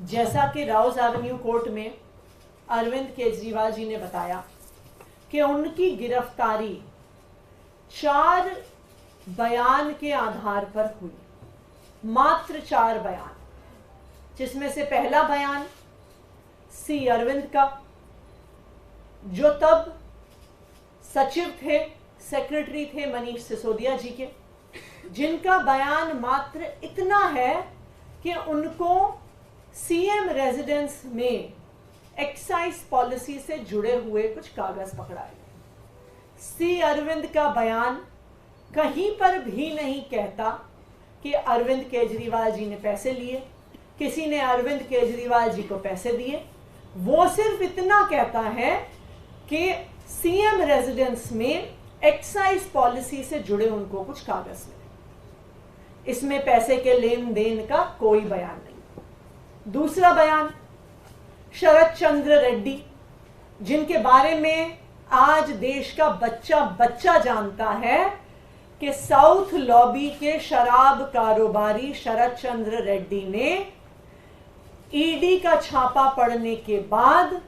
जैसा कि Rouse Avenue court में अरविंद केजरीवाल जी ने बताया कि उनकी गिरफ्तारी 4 बयान के आधार पर हुई, मात्र 4 बयान, जिसमें से पहला बयान सी अरविंद का, जो तब सचिव थे, सेक्रेटरी थे मनीष सिसोदिया जी के, जिनका बयान मात्र इतना है कि उनको सीएम रेजिडेंस में एक्साइज पॉलिसी से जुड़े हुए कुछ कागज पकड़ाए। सी अरविंद का बयान कहीं पर भी नहीं कहता कि अरविंद केजरीवाल जी ने पैसे लिए, किसी ने अरविंद केजरीवाल जी को पैसे दिए। वो सिर्फ इतना कहता है कि सीएम रेजिडेंस में एक्साइज पॉलिसी से जुड़े उनको कुछ कागज मिले। इसमें पैसे के लेन देन का कोई बयान नहीं। दूसरा बयान शरद चंद्र रेड्डी, जिनके बारे में आज देश का बच्चा बच्चा जानता है कि साउथ लॉबी के शराब कारोबारी शरद चंद्र रेड्डी ने ईडी का छापा पड़ने के बाद,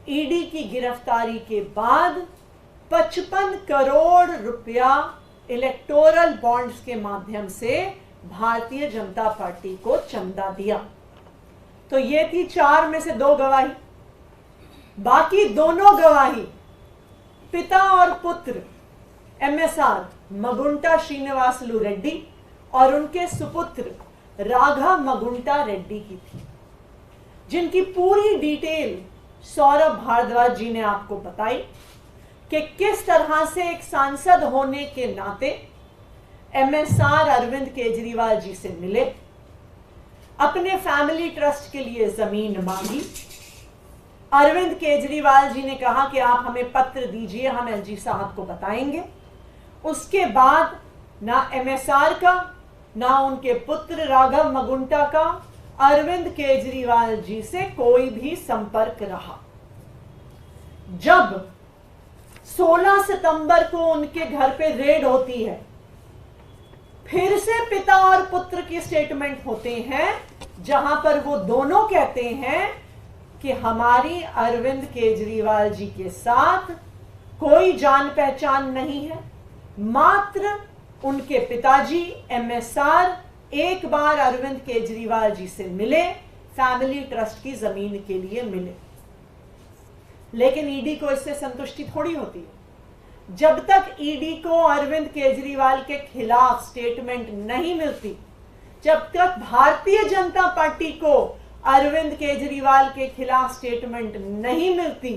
ईडी की गिरफ्तारी के बाद 55 करोड़ रुपया इलेक्टोरल बॉन्ड्स के माध्यम से भारतीय जनता पार्टी को चंदा दिया। तो ये थी 4 में से 2 गवाही। बाकी दोनों गवाही पिता और पुत्र एमएसआर मगुंटा श्रीनिवासलू रेड्डी और उनके सुपुत्र राघव मगुंटा रेड्डी की थी, जिनकी पूरी डिटेल सौरभ भारद्वाज जी ने आपको बताई कि किस तरह से एक सांसद होने के नाते एमएसआर अरविंद केजरीवाल जी से मिले, अपने फैमिली ट्रस्ट के लिए जमीन मांगी। अरविंद केजरीवाल जी ने कहा कि आप हमें पत्र दीजिए, हम एलजी साहब को बताएंगे। उसके बाद ना एमएसआर का, ना उनके पुत्र राघव मगुंटा का अरविंद केजरीवाल जी से कोई भी संपर्क रहा। जब 16 सितंबर को उनके घर पे रेड होती है, फिर से पिता और पुत्र की स्टेटमेंट होते हैं, जहां पर वो दोनों कहते हैं कि हमारी अरविंद केजरीवाल जी के साथ कोई जान पहचान नहीं है। मात्र उनके पिताजी एमएसआर एक बार अरविंद केजरीवाल जी से मिले, फैमिली ट्रस्ट की जमीन के लिए मिले। लेकिन ईडी को इससे संतुष्टि थोड़ी होती है। जब तक ईडी को अरविंद केजरीवाल के खिलाफ स्टेटमेंट नहीं मिलती, जब तक भारतीय जनता पार्टी को अरविंद केजरीवाल के खिलाफ स्टेटमेंट नहीं मिलती,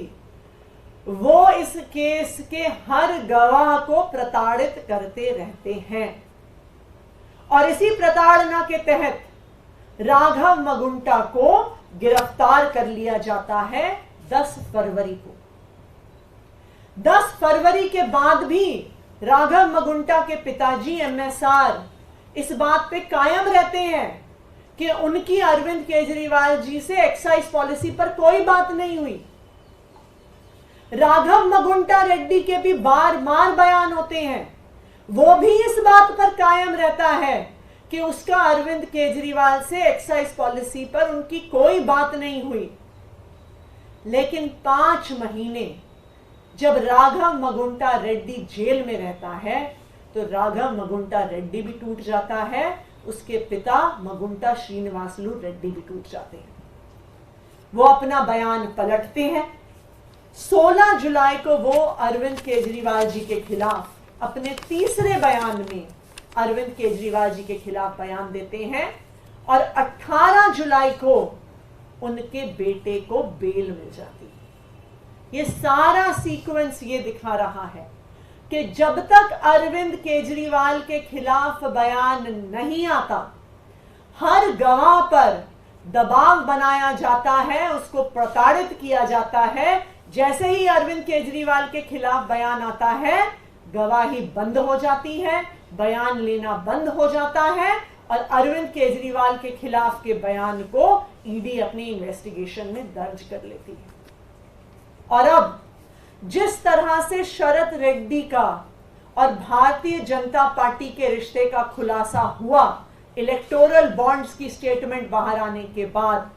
वो इस केस के हर गवाह को प्रताड़ित करते रहते हैं। और इसी प्रताड़ना के तहत राघव मगुंटा को गिरफ्तार कर लिया जाता है 10 फरवरी को। 10 फरवरी के बाद भी राघव मगुंटा के पिताजी एमएसआर इस बात पे कायम रहते हैं कि उनकी अरविंद केजरीवाल जी से एक्साइज पॉलिसी पर कोई बात नहीं हुई। राघव मगुंटा रेड्डी के भी बार बार बयान होते हैं, वो भी इस बात पर कायम रहता है कि उसका अरविंद केजरीवाल से एक्साइज पॉलिसी पर उनकी कोई बात नहीं हुई। लेकिन 5 महीने जब राघव मगुंटा रेड्डी जेल में रहता है, तो राघव मगुंटा रेड्डी भी टूट जाता है, उसके पिता मगुंटा श्रीनिवासलू रेड्डी भी टूट जाते हैं। वो अपना बयान पलटते हैं। 16 जुलाई को वो अरविंद केजरीवाल जी के खिलाफ अपने तीसरे बयान में अरविंद केजरीवाल जी के खिलाफ बयान देते हैं और 18 जुलाई को उनके बेटे को बेल मिल जाती है। ये सारा सीक्वेंस ये दिखा रहा है कि जब तक अरविंद केजरीवाल के खिलाफ बयान नहीं आता, हर गवाह पर दबाव बनाया जाता है, उसको प्रताड़ित किया जाता है। जैसे ही अरविंद केजरीवाल के खिलाफ बयान आता है, गवाही बंद हो जाती है, बयान लेना बंद हो जाता है और अरविंद केजरीवाल के खिलाफ के बयान को ईडी अपनी इन्वेस्टिगेशन में दर्ज कर लेती है। और अब जिस तरह से शरद रेड्डी का और भारतीय जनता पार्टी के रिश्ते का खुलासा हुआ इलेक्टोरल बॉन्ड्स की स्टेटमेंट बाहर आने के बाद,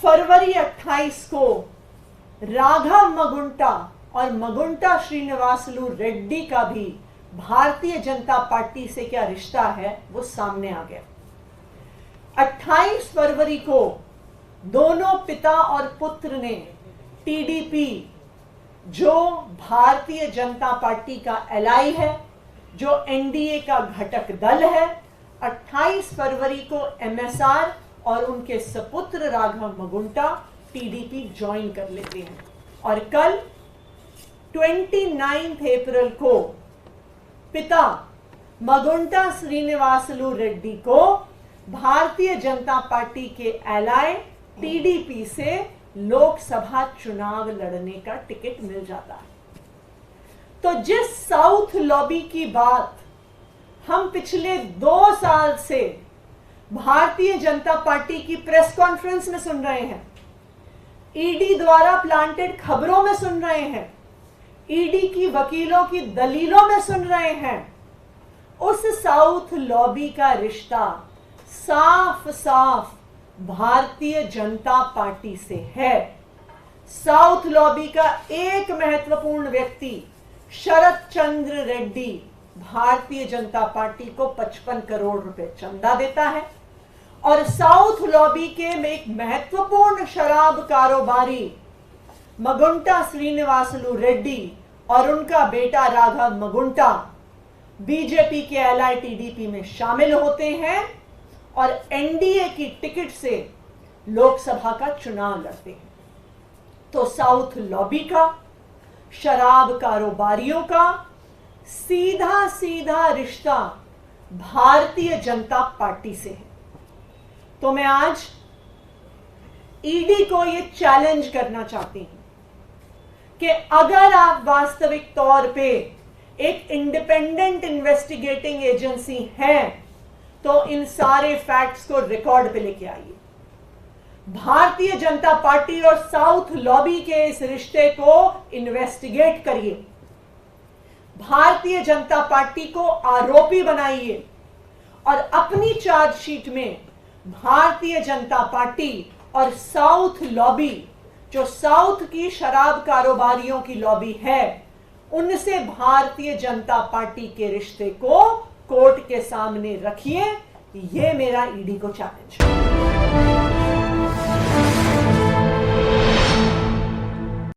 फरवरी 28 को राघव मगुंटा और मगुंटा श्रीनिवासलू रेड्डी का भी भारतीय जनता पार्टी से क्या रिश्ता है वो सामने आ गया। 28 फरवरी को दोनों पिता और पुत्र ने टीडीपी, जो भारतीय जनता पार्टी का एलआई है, जो एनडीए का घटक दल है, 28 फरवरी को एमएसआर और उनके सपुत्र राघव मगुंटा टीडीपी ज्वाइन कर लेते हैं। और कल 29 अप्रैल को पिता मगुंटा श्रीनिवासलू रेड्डी को भारतीय जनता पार्टी के एलआई टीडीपी से लोकसभा चुनाव लड़ने का टिकट मिल जाता है। तो जिस साउथ लॉबी की बात हम पिछले 2 साल से भारतीय जनता पार्टी की प्रेस कॉन्फ्रेंस में सुन रहे हैं, ईडी द्वारा प्लांटेड खबरों में सुन रहे हैं, ईडी की वकीलों की दलीलों में सुन रहे हैं, उस साउथ लॉबी का रिश्ता साफ साफ भारतीय जनता पार्टी से है। साउथ लॉबी का एक महत्वपूर्ण व्यक्ति शरद चंद्र रेड्डी भारतीय जनता पार्टी को 55 करोड़ रुपए चंदा देता है और साउथ लॉबी के एक महत्वपूर्ण शराब कारोबारी मगुंटा श्रीनिवासलू रेड्डी और उनका बेटा राघव मगुंटा बीजेपी के एलआई टीडीपी में शामिल होते हैं और एनडीए की टिकट से लोकसभा का चुनाव लड़ते हैं। तो साउथ लॉबी का, शराब कारोबारियों का सीधा सीधा रिश्ता भारतीय जनता पार्टी से है। तो मैं आज ईडी को यह चैलेंज करना चाहती हूं कि अगर आप वास्तविक तौर पे एक इंडिपेंडेंट इन्वेस्टिगेटिंग एजेंसी हैं तो इन सारे फैक्ट्स को रिकॉर्ड पे लेके आइए। भारतीय जनता पार्टी और साउथ लॉबी के इस रिश्ते को इन्वेस्टिगेट करिए, भारतीय जनता पार्टी को आरोपी बनाइए और अपनी चार्जशीट में भारतीय जनता पार्टी और साउथ लॉबी, जो साउथ की शराब कारोबारियों की लॉबी है, उनसे भारतीय जनता पार्टी के रिश्ते को कोर्ट के सामने रखिए। ये मेरा ईडी को चैलेंज है।